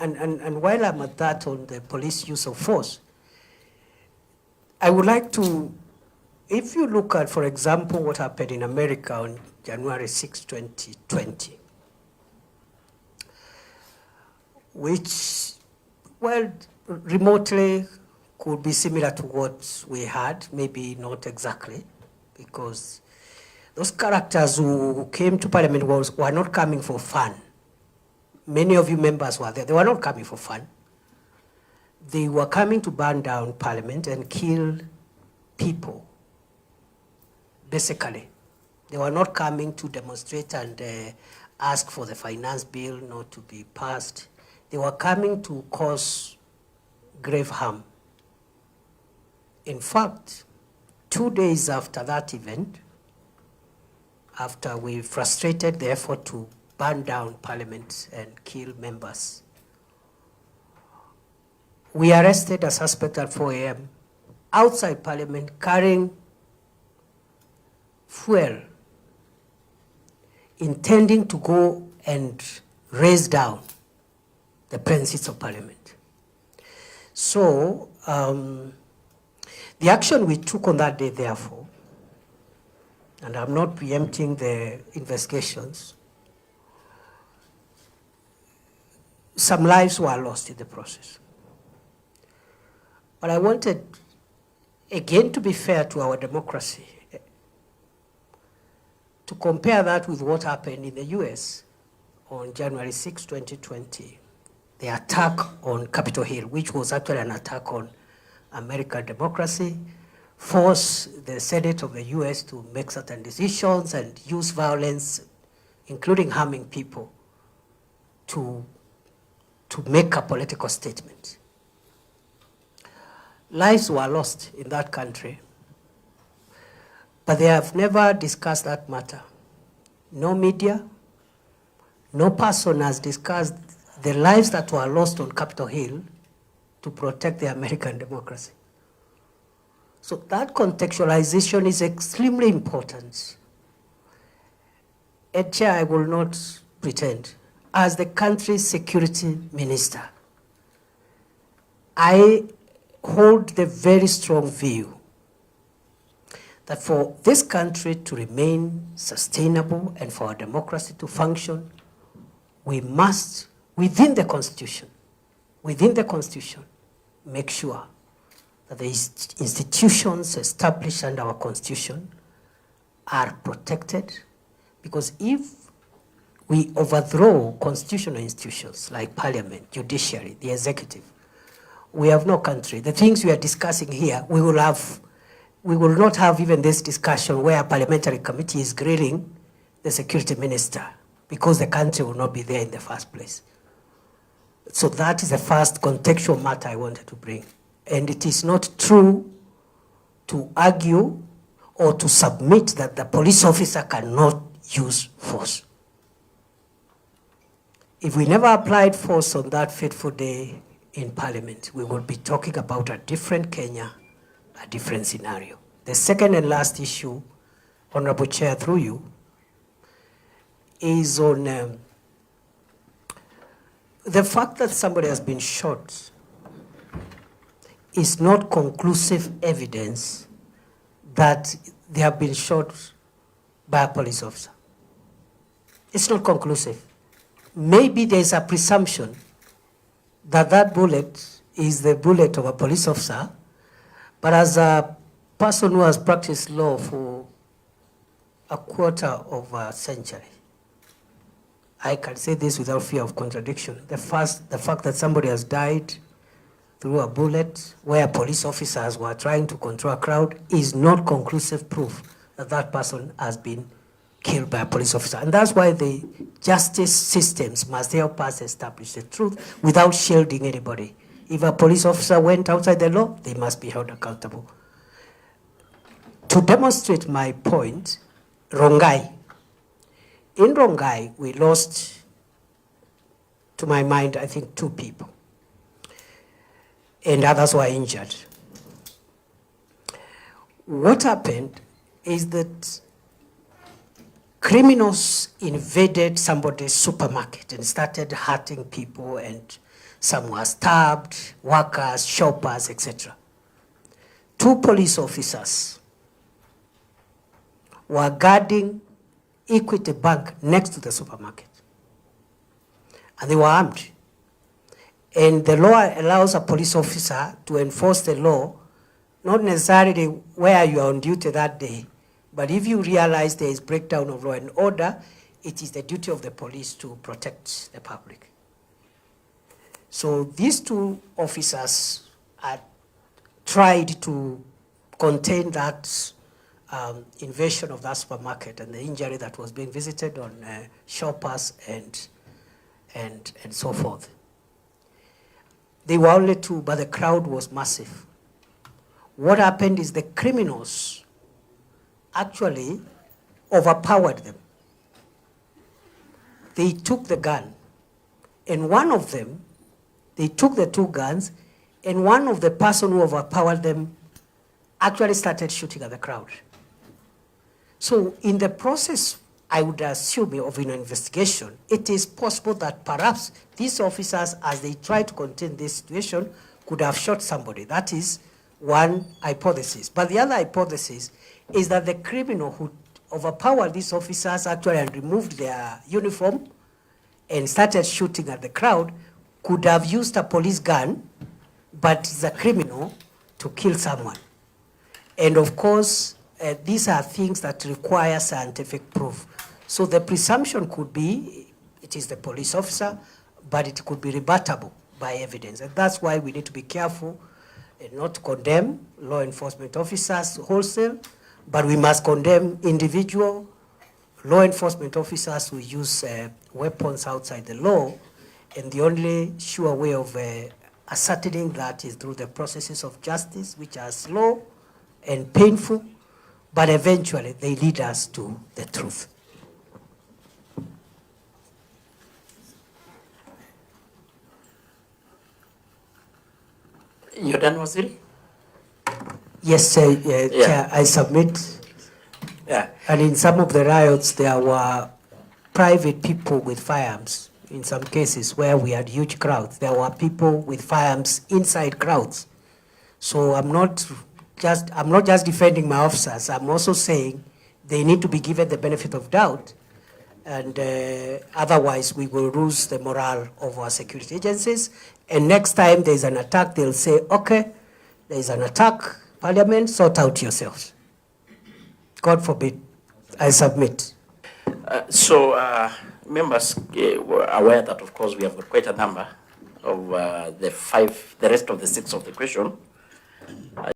And while I'm at that on the police use of force, I would like to, if you look at, for example, what happened in America on January 6, 2020, which, well, remotely could be similar to what we had, maybe not exactly, because those characters who came to Parliament were not coming for fun. Many of you members were there. They were not coming for fun. They were coming to burn down Parliament and kill people, basically. They were not coming to demonstrate and ask for the finance bill not to be passed. They were coming to cause grave harm. In fact, 2 days after that event, after we frustrated the effort to burn down Parliament and kill members, we arrested a suspect at 4 a.m. outside Parliament carrying fuel, intending to go and raise down the premises of Parliament. So the action we took on that day, therefore, and I'm not preempting the investigations, some lives were lost in the process. But I wanted, again, to be fair to our democracy, to compare that with what happened in the US on January 6, 2020, the attack on Capitol Hill, which was actually an attack on American democracy, forced the Senate of the US to make certain decisions and use violence, including harming people, to make a political statement. Lives were lost in that country, but they have never discussed that matter. No media, no person has discussed the lives that were lost on Capitol Hill to protect the American democracy. So that contextualization is extremely important. And Chair, I will not pretend, as the country's security minister, I hold the very strong view that for this country to remain sustainable and for our democracy to function, we must, within the Constitution, make sure that the institutions established under our Constitution are protected, because if we overthrow constitutional institutions like Parliament, judiciary, the executive, we have no country. The things we are discussing here, we will not have even this discussion where a parliamentary committee is grilling the security minister, because the country will not be there in the first place. So that is the first contextual matter I wanted to bring. And it is not true to argue or to submit that the police officer cannot use force. If we never applied force on that fateful day in Parliament, we will be talking about a different Kenya, a different scenario. The second and last issue, Honorable Chair, through you, is on the fact that somebody has been shot is not conclusive evidence that they have been shot by a police officer. It's not conclusive. Maybe there's a presumption that that bullet is the bullet of a police officer, but as a person who has practiced law for a quarter of a century, I can say this without fear of contradiction. The fact that somebody has died through a bullet where police officers were trying to control a crowd is not conclusive proof that that person has been killed by a police officer. And that's why the justice systems must help us establish the truth without shielding anybody. If a police officer went outside the law, they must be held accountable. To demonstrate my point, Rongai. In Rongai, we lost, to my mind, I think 2 people. And others were injured. What happened is that criminals invaded somebody's supermarket and started hurting people and Some were stabbed, workers, shoppers, etc. 2 police officers were guarding Equity Bank next to the supermarket. And they were armed. And the law allows a police officer to enforce the law, not necessarily where you are on duty that day, but if you realize there is breakdown of law and order, it is the duty of the police to protect the public. So these 2 officers tried to contain that invasion of that supermarket and the injury that was being visited on shoppers and so forth. They were only 2, but the crowd was massive. What happened is the criminals actually overpowered them. They took the gun, and one of them, they took the 2 guns, and one of the person who overpowered them actually started shooting at the crowd. So in the process, I would assume, of an investigation, it is possible that perhaps these officers, as they try to contain this situation, could have shot somebody. That is one hypothesis. But the other hypothesis is that the criminal who overpowered these officers actually and removed their uniform and started shooting at the crowd could have used a police gun, but is a criminal to kill someone. And of course, these are things that require scientific proof. So the presumption could be it is the police officer, but it could be rebuttable by evidence. And that's why we need to be careful and not condemn law enforcement officers wholesale, but we must condemn individual law enforcement officers who use weapons outside the law. And the only sure way of ascertaining that is through the processes of justice, which are slow and painful, but eventually they lead us to the truth. You're done, Waziri? Yes, Chair, I submit. Yeah. And in some of the riots, there were private people with firearms. In some cases where we had huge crowds, there were people with firearms inside crowds. So I'm not just defending my officers. I'm also saying they need to be given the benefit of doubt, and otherwise we will lose the morale of our security agencies. And next time there's an attack, they'll say, okay, there's an attack, Parliament, sort out yourselves. God forbid. I submit. Members were aware that, of course, we have got quite a number of the rest of the 6 of the question.